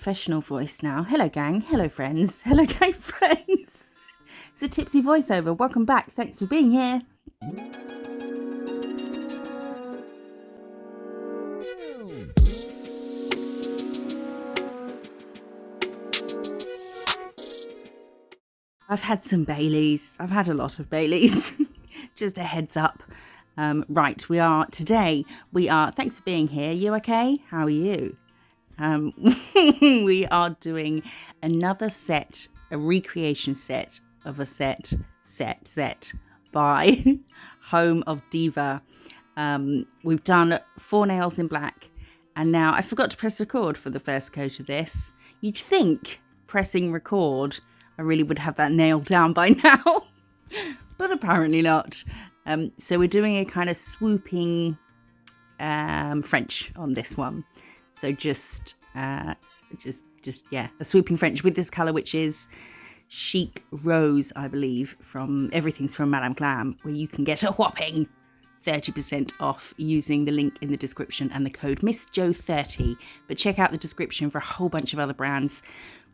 professional voice now. Hello, gang. Hello, friends. Hello, gang friends. It's a tipsy voiceover. Welcome back. Thanks for being here. I've had some Baileys. I've had a lot of Baileys. Just a heads up. Right, today we are, thanks for being here. You okay? How are you? We are doing another set, a recreation set of a set by Home of Diva. We've done 4 nails in black, and now I forgot to press record for the first coat of this. You'd think pressing record I really would have that nailed down by now, but apparently not. So we're doing a kind of swooping French on this one. So just a swooping French with this colour, which is Chic Rose, I believe, everything's from Madame Glam, where you can get a whopping 30% off using the link in the description and the code MISSJO30. But check out the description for a whole bunch of other brands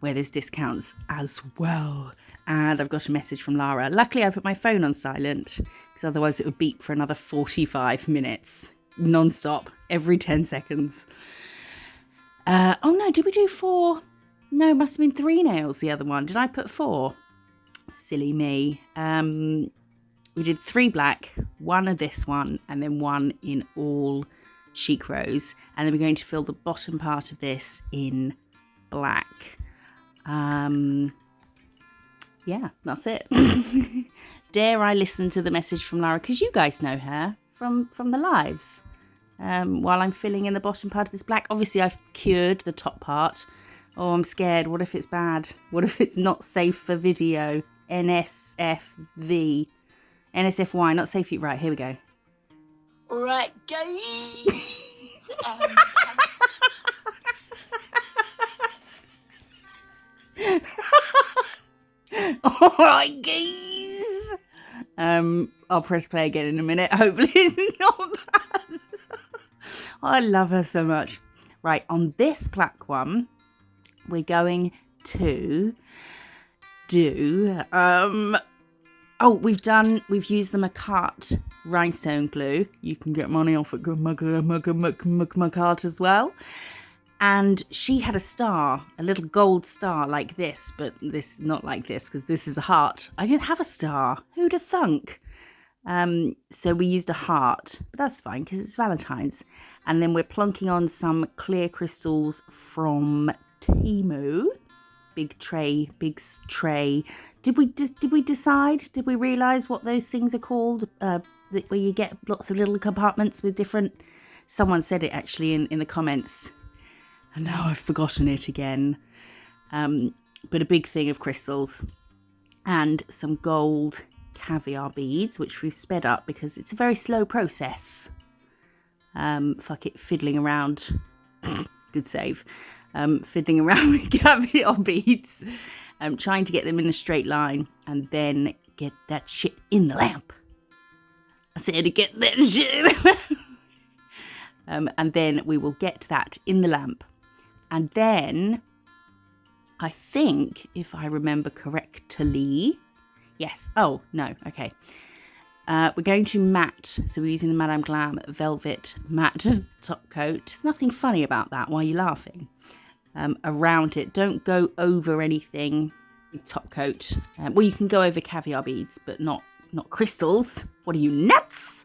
where there's discounts as well. And I've got a message from Lara. Luckily, I put my phone on silent because otherwise it would beep for another 45 minutes non-stop every 10 seconds. Oh no, did we do 4? No, must have been 3 nails, the other one. Did I put 4? Silly me. We did 3 black, 1 of this one, and then 1 in all Chic Rose. And then we're going to fill the bottom part of this in black. Yeah, that's it. Dare I listen to the message from Lara? Because you guys know her from the lives. While I'm filling in the bottom part of this black. Obviously, I've cured the top part. Oh, I'm scared. What if it's bad? What if it's not safe for video? NSFV. NSFY, not safe. Right, here we go. Alright, guys. Alright, guys. I'll press play again in a minute. Hopefully it's not bad. I love her so much. Right, on this black one, we're going to do we've used the Makartt Rhinestone Glue. You can get money off at Makartt as well. And she had a star, a little gold star like this, but this not like this because this is a heart. I didn't have a star. Who'd have thunk? So we used a heart, but that's fine because it's Valentine's. And then we're plonking on some clear crystals from Temu. Big tray. Did we decide? Did we realise what those things are called? Where you get lots of little compartments with different. Someone said it actually in the comments, and now I've forgotten it again. But a big thing of crystals and some gold caviar beads, which we've sped up because it's a very slow process. Fuck it, fiddling around. Good save. Fiddling around with caviar beads. Trying to get them in a straight line and then get that shit in the lamp. I said to get that shit in the lamp. And then we will get that in the lamp. And then, I think, if I remember correctly, yes. Oh, no. Okay. We're going to matte. So we're using the Madame Glam Velvet Matte Top Coat. There's nothing funny about that. Why are you laughing? Around it. Don't go over anything with top coat. Well, you can go over caviar beads, but not crystals. What are you, nuts?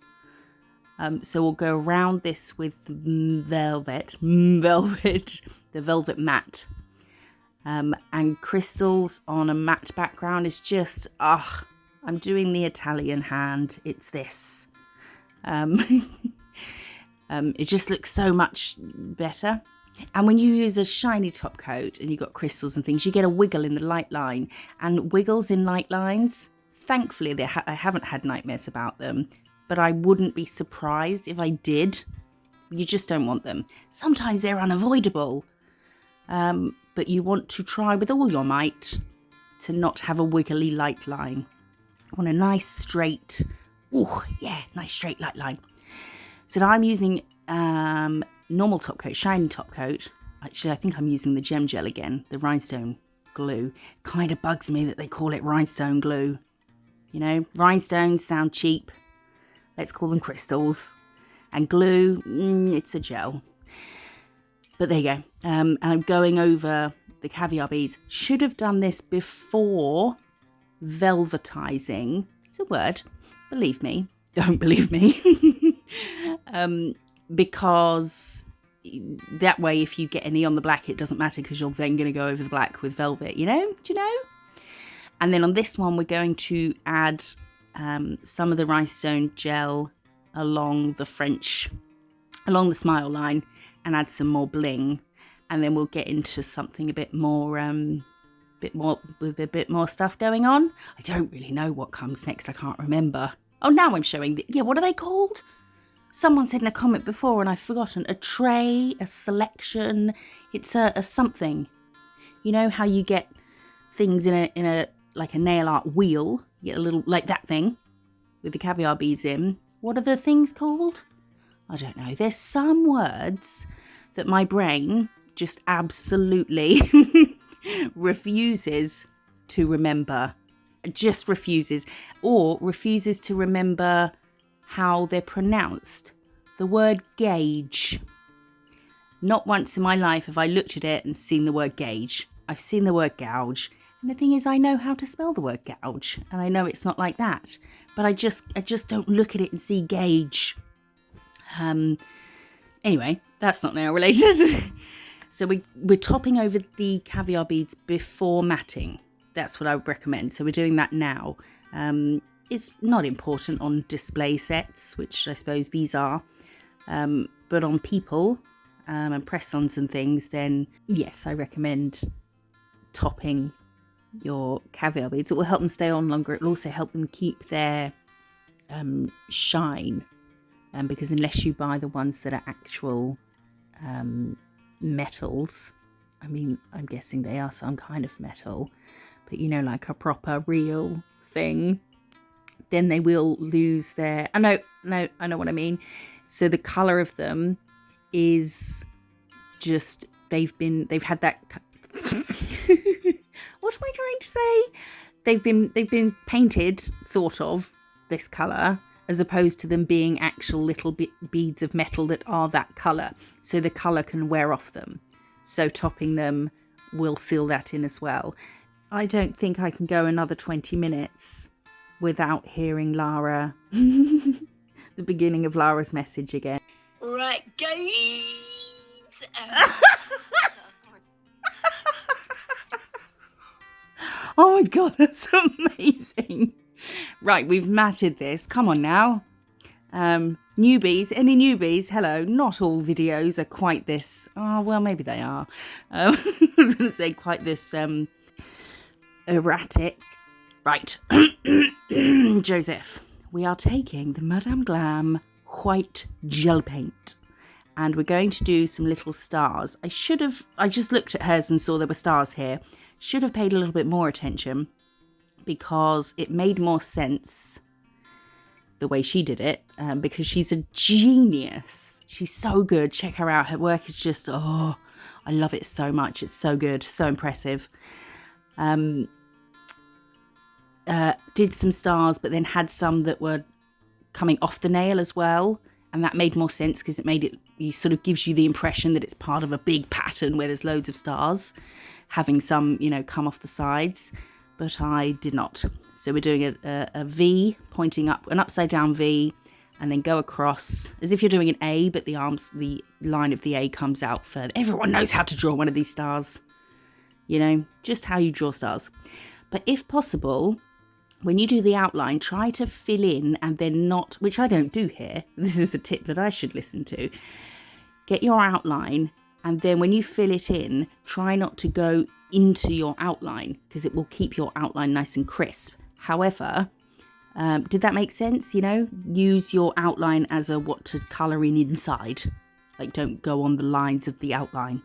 So we'll go around this with the velvet matte. And crystals on a matte background is just, I'm doing the Italian hand. It's this. It just looks so much better. And when you use a shiny top coat and you've got crystals and things, you get a wiggle in the light line. And wiggles in light lines, thankfully, I haven't had nightmares about them. But I wouldn't be surprised if I did. You just don't want them. Sometimes they're unavoidable. But you want to try with all your might to not have a wiggly light line. You want a nice straight, nice straight light line. So now I'm using normal top coat, shiny top coat, Actually, I think I'm using the gem gel again, the Rhinestone Glue. Kind of bugs me that they call it Rhinestone Glue. You know, rhinestones sound cheap. Let's call them crystals. And glue, it's a gel. But there you go. And I'm going over the caviar beads. Should have done this before velvetizing. It's a word. Believe me. Don't believe me. Because that way, if you get any on the black, it doesn't matter because you're then going to go over the black with velvet, you know? Do you know? And then on this one, we're going to add some of the rhinestone gel along the smile line and add some more bling. And then we'll get into something a bit more with a bit more stuff going on. I don't really know what comes next. I can't remember. Oh, now I'm showing what are they called? Someone said in a comment before and I've forgotten. A tray, a selection. It's a something. You know how you get things in a like a nail art wheel. You get a little like that thing with the caviar beads in. What are the things called? I don't know. There's some words that my brain just absolutely refuses to remember. Just refuses. Or refuses to remember how they're pronounced. The word gauge. Not once in my life have I looked at it and seen the word gauge. I've seen the word gouge. And the thing is, I know how to spell the word gouge. And I know it's not like that. But I just don't look at it and see gauge. Anyway, that's not nail related. So we're topping over the caviar beads before matting. That's what I would recommend. So we're doing that now. It's not important on display sets, which I suppose these are. But on people and press-ons and things, then yes, I recommend topping your caviar beads. It will help them stay on longer. It will also help them keep their shine. Because unless you buy the ones that are actual metals, I mean, I'm guessing they are some kind of metal, but you know, like a proper real thing, then they will lose their, I know what I mean. So the colour of them is just, they've had that, what am I trying to say? They've been painted sort of this colour, as opposed to them being actual little beads of metal that are that colour. So the colour can wear off them. So topping them will seal that in as well. I don't think I can go another 20 minutes without hearing Lara, the beginning of Lara's message again. Right, guys. Oh my God, that's amazing. Right, we've matted this. Come on now. Newbies, any newbies? Hello. Not all videos are quite this. Oh, well, maybe they are. I was going to say quite this erratic. Right. Joseph, we are taking the Madame Glam white gel paint. And we're going to do some little stars. I just looked at hers and saw there were stars here. Should have paid a little bit more attention, because it made more sense the way she did it, because she's a genius. She's so good. Check her out. Her work is just, I love it so much. It's so good, so impressive. Did some stars, but then had some that were coming off the nail as well, and that made more sense because it sort of gives you the impression that it's part of a big pattern where there's loads of stars, having some, come off the sides. But I did not. So we're doing a V pointing up, an upside down V, and then go across as if you're doing an A, but the line of the A comes out further. Everyone knows how to draw one of these stars, just how you draw stars. But if possible, when you do the outline, try to fill in and then not, which I don't do here. This is a tip that I should listen to. Get your outline, and then when you fill it in, try not to go into your outline, because it will keep your outline nice and crisp. However, did that make sense? Use your outline as what to colour in inside. Like, don't go on the lines of the outline.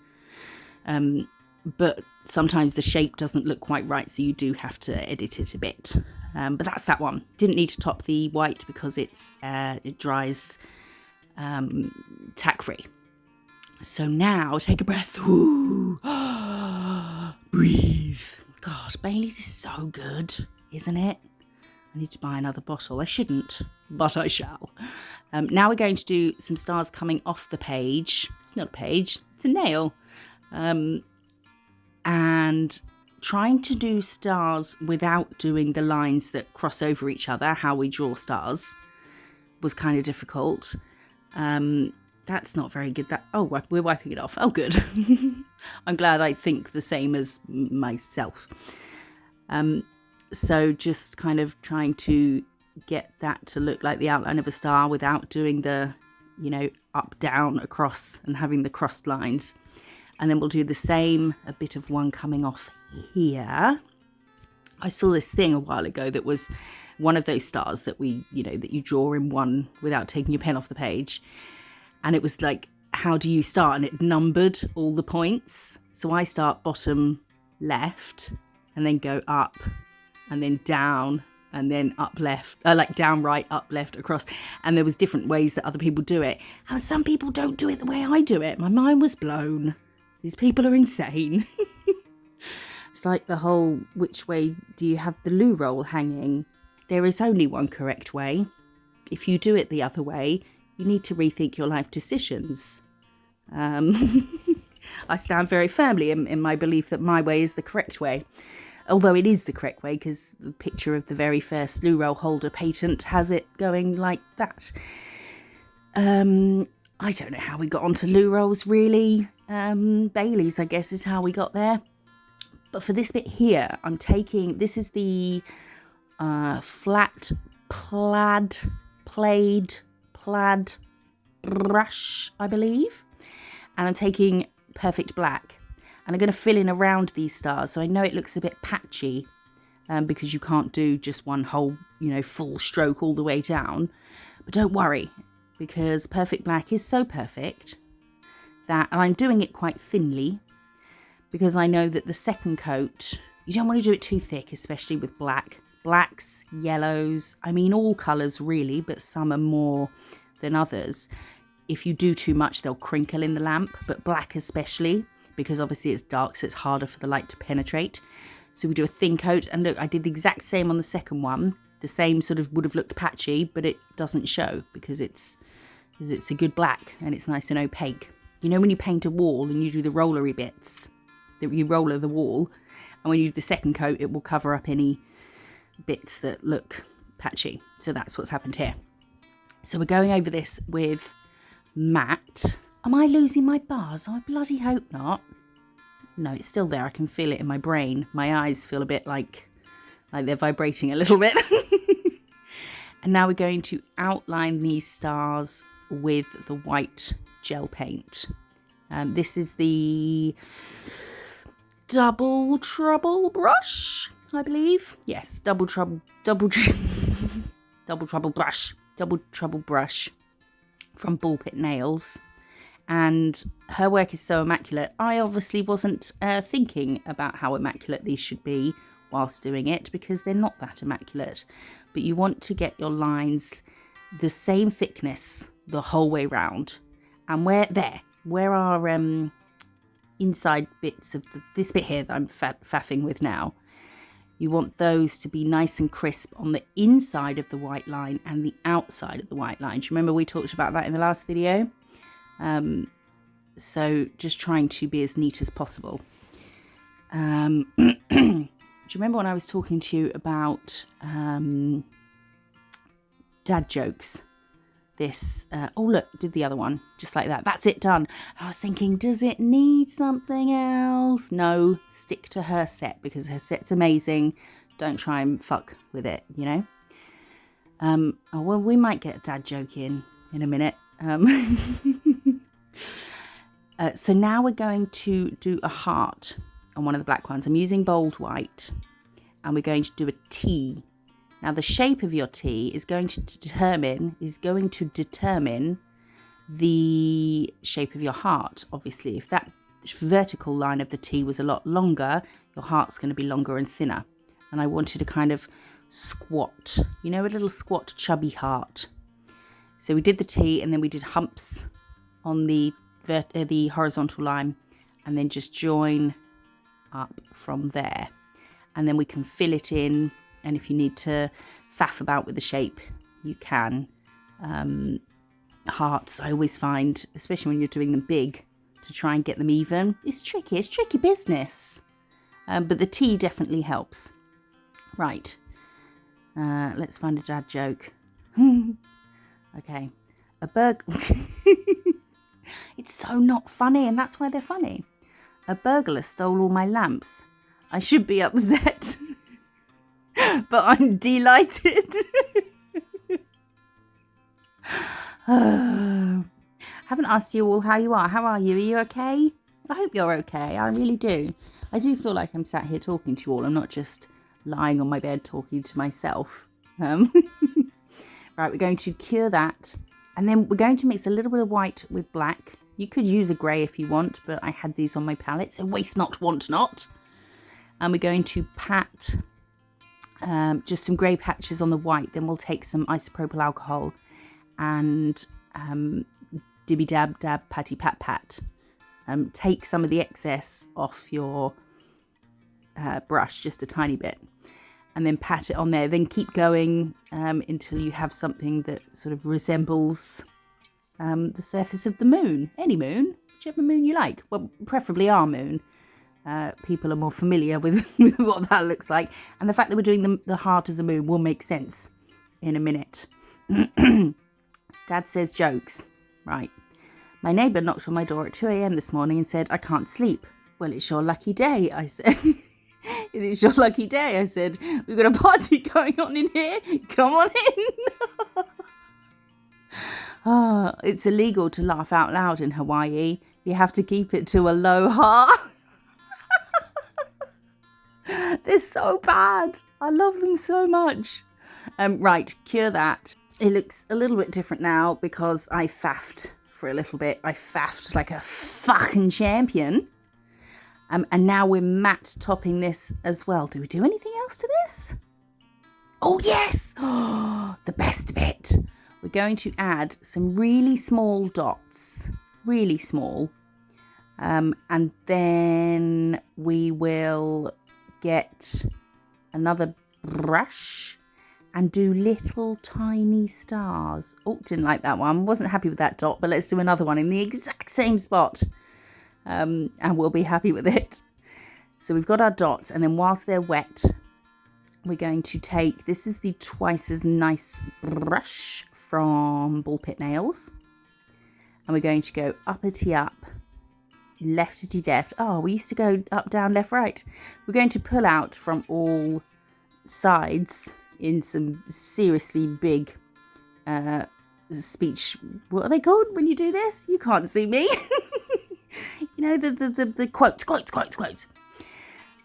But sometimes the shape doesn't look quite right, so you do have to edit it a bit. But that's that one. Didn't need to top the white because it dries tack free. So now take a breath. Ooh. Breathe. God, Bailey's is so good, isn't it? I need to buy another bottle. I shouldn't, but I shall. Now we're going to do some stars coming off the page. It's not a page, it's a nail. And trying to do stars without doing the lines that cross over each other, how we draw stars, was kind of difficult. That's not very good. We're wiping it off. Oh, good. I'm glad I think the same as myself. So just kind of trying to get that to look like the outline of a star without doing the, up, down, across and having the crossed lines. And then we'll do the same, a bit of one coming off here. I saw this thing a while ago that was one of those stars that that you draw in one without taking your pen off the page. And it was like, how do you start? And it numbered all the points. So I start bottom left and then go up and then down and then up left, like down right, up left, across. And there was different ways that other people do it. And some people don't do it the way I do it. My mind was blown. These people are insane. It's like the whole, which way do you have the loo roll hanging? There is only one correct way. If you do it the other way, you need to rethink your life decisions. I stand very firmly in my belief that my way is the correct way. Although it is the correct way because the picture of the very first loo roll holder patent has it going like that. I don't know how we got onto loo rolls really. Bailey's, I guess, is how we got there. But for this bit here, I'm taking, this is the flat plaid brush, I believe. And I'm taking Perfect Black. And I'm going to fill in around these stars. So I know it looks a bit patchy because you can't do just one whole, full stroke all the way down. But don't worry, because Perfect Black is so perfect that, and I'm doing it quite thinly, because I know that the second coat, you don't want to do it too thick, especially with black. Blacks, yellows, I mean all colours really, but some are more than others. If you do too much, they'll crinkle in the lamp, but black especially, because obviously it's dark, so it's harder for the light to penetrate. So we do a thin coat, and look, I did the exact same on the second one. The same sort of would have looked patchy, but it doesn't show because it's a good black and it's nice and opaque. You know when you paint a wall and you do the rollery bits, that you roller the wall, and when you do the second coat, it will cover up any bits that look patchy. So that's what's happened here. So we're going over this with matte. Am I losing my bars? I bloody hope not. No, it's still there. I can feel it in my brain. My eyes feel a bit like they're vibrating a little bit. And now we're going to outline these stars with the white gel paint. This is the Double Trouble brush, I believe. Yes, Double Trouble brush from Ball Pit Nails. And her work is so immaculate. I obviously wasn't thinking about how immaculate these should be whilst doing it, because they're not that immaculate. But you want to get your lines the same thickness the whole way round. And where our inside bits of this bit here that I'm faffing with now, you want those to be nice and crisp on the inside of the white line and the outside of the white line. Do you remember we talked about that in the last video? So just trying to be as neat as possible. Do you remember when I was talking to you about dad jokes? This, oh look, did the other one, just like that. That's it, done. I was thinking, does it need something else? No, stick to her set, because her set's amazing. Don't try and fuck with it, you know? Oh, well, we might get a dad joke in a minute. So now we're going to do a heart on one of the black ones. I'm using bold white, and we're going to do a T. Now the shape of your T is going to determine the shape of your heart. Obviously, if that vertical line of the T was a lot longer, your heart's going to be longer and thinner. And I wanted a kind of squat, you know, a little squat chubby heart. So we did the T, and then we did humps on the the horizontal line, and then just join up from there. And then we can fill it in, and if you need to faff about with the shape, you can. Hearts, I always find, especially when you're doing them big, to try and get them even, it's tricky business. But the T definitely helps. Right, let's find a dad joke. Okay, it's so not funny, and that's why they're funny. A burglar stole all my lamps. I should be upset, but I'm delighted. Haven't asked you all how you are. How are you? Are you okay? I hope you're okay. I really do. I do feel like I'm sat here talking to you all. I'm not just lying on my bed talking to myself. Right, we're going to cure that. And then we're going to mix a little bit of white with black. You could use a grey if you want, but I had these on my palette, so waste not, want not. And we're going to pat just some grey patches on the white. Then we'll take some isopropyl alcohol and dibby dab dab patty pat pat. Take some of the excess off your brush, just a tiny bit, and then pat it on there. Then keep going until you have something that sort of resembles the surface of the moon. Any moon, whichever moon you like. Well, preferably our moon. People are more familiar with what that looks like. And the fact that we're doing the heart as a moon will make sense in a minute. Dad says jokes. Right. My neighbour knocked on my door at 2 a.m. this morning and said, I can't sleep. Well, it's your lucky day, I said. It's your lucky day, I said. We've got a party going on in here. Come on in. Oh, it's illegal to laugh out loud in Hawaii. You have to keep it to a low heart. They're so bad. I love them so much. Right, cure that. It looks a little bit different now because I faffed for a little bit. I faffed like a fucking champion. And now we're matte topping this as well. Do we do anything else to this? Oh, yes. Oh, the best bit. We're going to add some really small dots. Really small. And then we will get another brush and do little tiny stars. Oh, didn't like that one. Wasn't happy with that dot, but let's do another one in the exact same spot. And we'll be happy with it. So we've got our dots, and then whilst they're wet, we're going to take, this is the Twice as Nice brush from Ball Pit Nails. And we're going to go uppity up, leftity left. Oh, we used to go up, down, left, right. We're going to pull out from all sides in some seriously big speech. What are they called when you do this? You can't see me. You know, the quotes.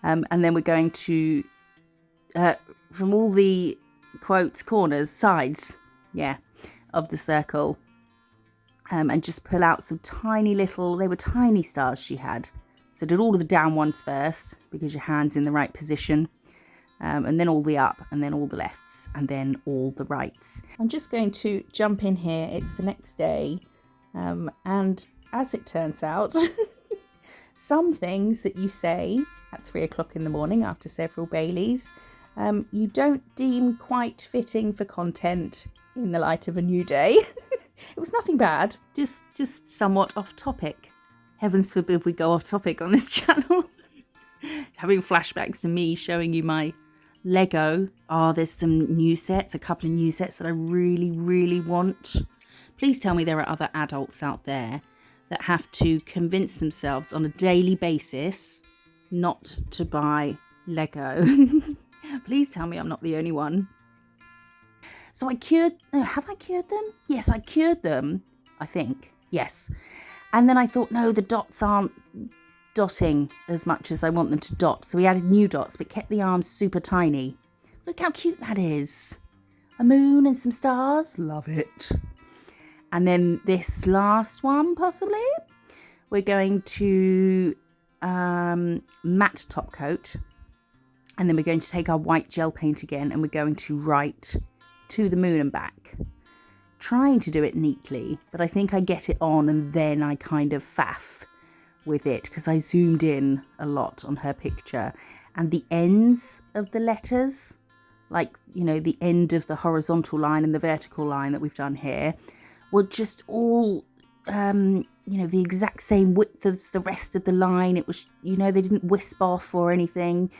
And then we're going to, from all the quotes, corners, sides, yeah, of the circle, and just pull out some tiny little, they were tiny stars she had. So did all of the down ones first, because your hand's in the right position, and then all the up, and then all the lefts, and then all the rights. I'm just going to jump in here. It's the next day, and as it turns out, some things that you say at 3 o'clock in the morning after several Baileys, you don't deem quite fitting for content in the light of a new day. It was nothing bad, just somewhat off topic. Heavens forbid we go off topic on this channel. Having flashbacks to me showing you my Lego. Oh, there's some new sets, a couple of new sets that I really, really want. Please tell me there are other adults out there that have to convince themselves on a daily basis not to buy Lego. Please tell me I'm not the only one. So I cured, have I cured them? Yes, I cured them, I think, yes. And then I thought, no, the dots aren't dotting as much as I want them to dot. So we added new dots, but kept the arms super tiny. Look how cute that is. A moon and some stars, love it. And then this last one, possibly, we're going to matte top coat. And then we're going to take our white gel paint again, and we're going to write to the moon and back. trying to do it neatly, but I think I get it on and then I kind of faff with it because I zoomed in a lot on her picture, and the ends of the letters, like, you know, the end of the horizontal line and the vertical line that we've done here, were just all, you know, the exact same width as the rest of the line. It was, you know, they didn't wisp off or anything.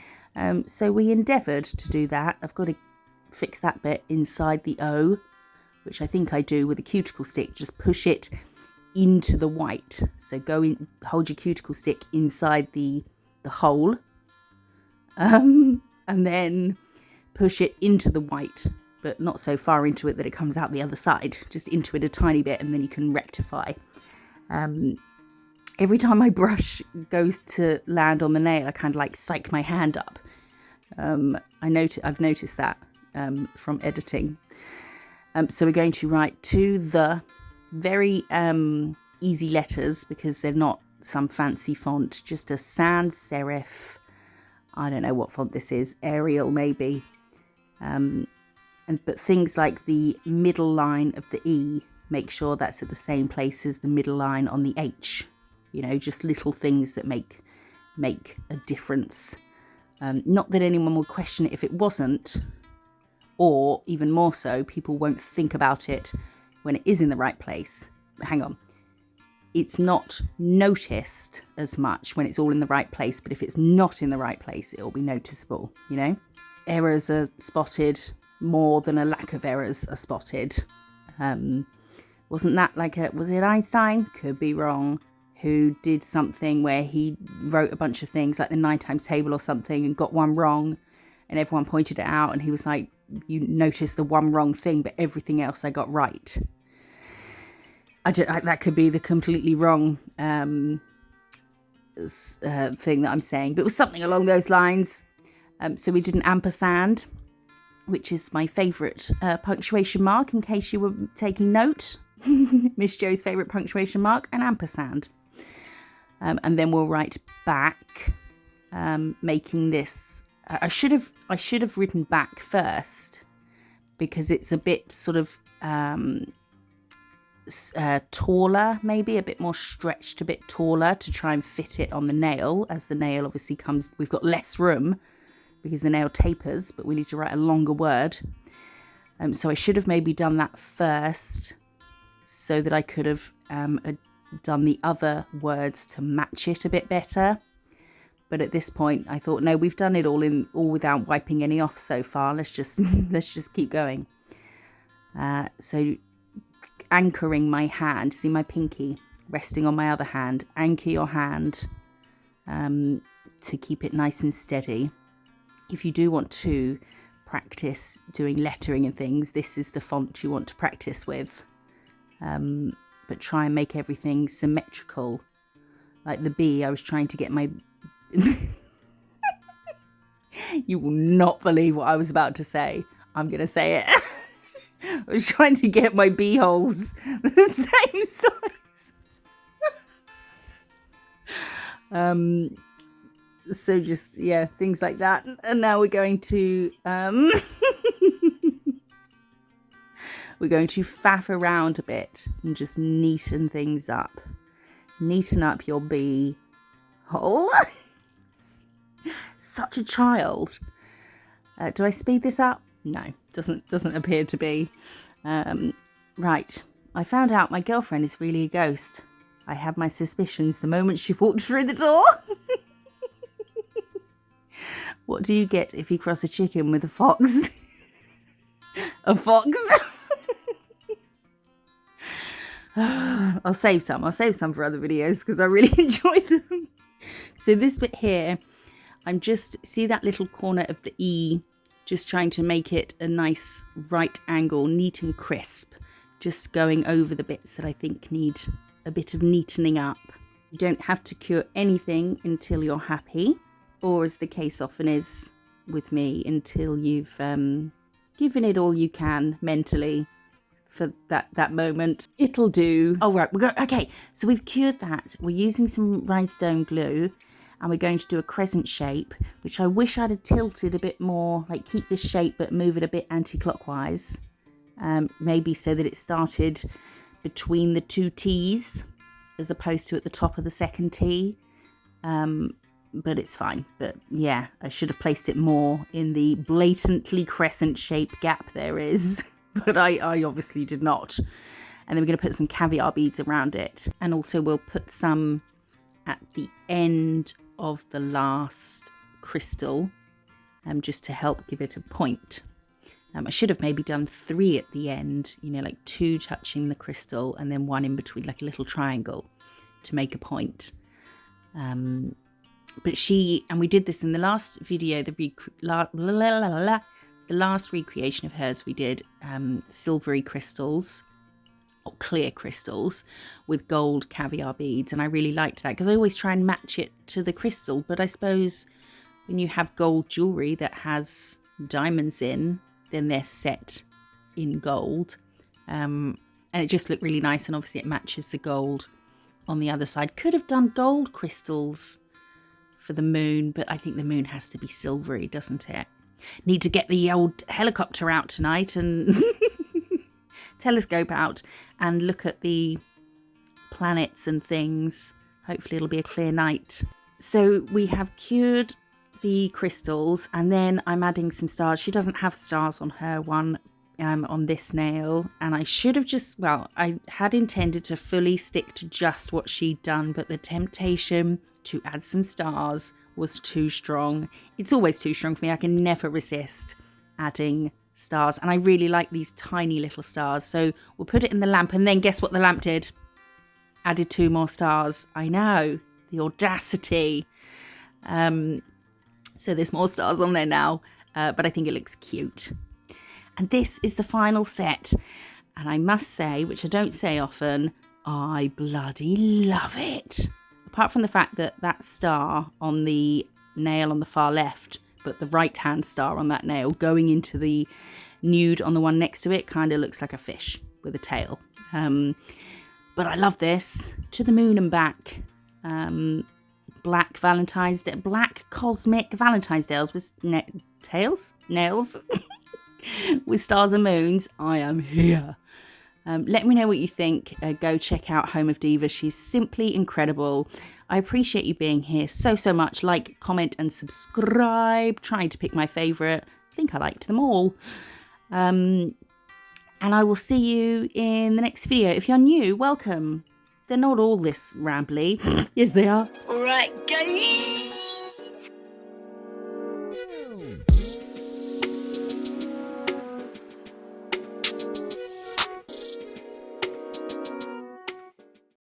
So we endeavoured to do that. I've got to fix that bit inside the O, which I think I do with a cuticle stick. Just push it into the white. So go in, hold your cuticle stick inside the hole, and then push it into the white, but not so far into it that it comes out the other side. Just into it a tiny bit, and then you can rectify. Every time my brush goes to land on the nail, I kind of like psych my hand up. I've noticed that from editing. So we're going to write to the very easy letters, because they're not some fancy font, just a sans serif. I don't know what font this is, Arial maybe. But things like the middle line of the E, make sure that's at the same place as the middle line on the H. You know, just little things that make a difference. Not that anyone will question it if it wasn't, or even more so, people won't think about it when it is in the right place. Hang on. It's not noticed as much when it's all in the right place, but if it's not in the right place, it'll be noticeable, you know? Errors are spotted more than a lack of errors are spotted. Wasn't that like was it Einstein? Could be wrong. Who did something where he wrote a bunch of things like the 9 times table or something and got one wrong, and everyone pointed it out, and he was like, you noticed the one wrong thing, but everything else I got right. That could be the completely wrong thing that I'm saying, but it was something along those lines. So we did an ampersand, which is my favourite punctuation mark, in case you were taking note. Miss Jo's favourite punctuation mark, an ampersand. And then we'll write back, making this. I should have written back first, because it's a bit sort of taller, maybe a bit more stretched, a bit taller, to try and fit it on the nail. As the nail obviously comes, we've got less room because the nail tapers, but we need to write a longer word. So I should have maybe done that first, so that I could have done the other words to match it a bit better. But at this point, I thought, no, we've done it all without wiping any off so far. Let's just keep going. So anchoring my hand, see my pinky resting on my other hand. Anchor your hand to keep it nice and steady. If you do want to practice doing lettering and things, this is the font you want to practice with. But try and make everything symmetrical. Like the B, I was trying to get my... You will not believe what I was about to say. I'm going to say it. I was trying to get my B holes the same size. So just, yeah, things like that. And now we're going to... We're going to faff around a bit and just neaten things up. Neaten up your B hole. Such a child. Do I speed this up? No, doesn't appear to be. Right, I found out my girlfriend is really a ghost. I had my suspicions the moment she walked through the door. What do you get if you cross a chicken with a fox? A fox? I'll save some for other videos because I really enjoy them. So this bit here, I'm just, see that little corner of the E, just trying to make it a nice right angle, neat and crisp, just going over the bits that I think need a bit of neatening up. You don't have to cure anything until you're happy, or as the case often is with me, until you've given it all you can mentally for that moment. It'll do. Oh, right, okay, so we've cured that. We're using some Rhinestone Glue, and we're going to do a crescent shape, which I wish I'd have tilted a bit more, like keep this shape but move it a bit anti-clockwise. maybe so that it started between the two T's as opposed to at the top of the second T. But it's fine. But yeah, I should have placed it more in the blatantly crescent-shaped gap there is. But I obviously did not. And then we're going to put some caviar beads around it. And also we'll put some at the end of the last crystal, just to help give it a point. I should have maybe done 3 at the end, you know, like 2 touching the crystal and then 1 in between, like a little triangle to make a point. But and we did this in the last video, the last recreation of hers, we did silvery crystals, or clear crystals, with gold caviar beads. And I really liked that because I always try and match it to the crystal. But I suppose when you have gold jewellery that has diamonds in, then they're set in gold. And it just looked really nice. And obviously it matches the gold on the other side. Could have done gold crystals for the moon, but I think the moon has to be silvery, doesn't it? Need to get the old helicopter out tonight and telescope out and look at the planets and things. Hopefully it'll be a clear night. So we have cured the crystals, and then I'm adding some stars. She doesn't have stars on her one, on this nail, and I should have just, well, I had intended to fully stick to just what she'd done, but the temptation to add some stars was too strong. It's always too strong for me. I can never resist adding stars, and I really like these tiny little stars. So we'll put it in the lamp, and then guess what the lamp did? Added 2 more stars. I know, the audacity. So there's more stars on there now, but I think it looks cute. And this is the final set, and I must say, which I don't say often, I bloody love it. Apart from the fact that that star on the nail on the far left, but the right hand star on that nail going into the nude on the one next to it kind of looks like a fish with a tail. But I love this. To the moon and back. Black Valentine's Day, black cosmic Valentine's Days with nails with stars and moons. I am here. Let me know what you think. Go check out Home of Diva. She's simply incredible. I appreciate you being here so much. Like, comment and subscribe. Trying to pick my favourite. I think I liked them all. And I will see you in the next video. If you're new, welcome. They're not all this rambly. Yes, they are. Alright, guys.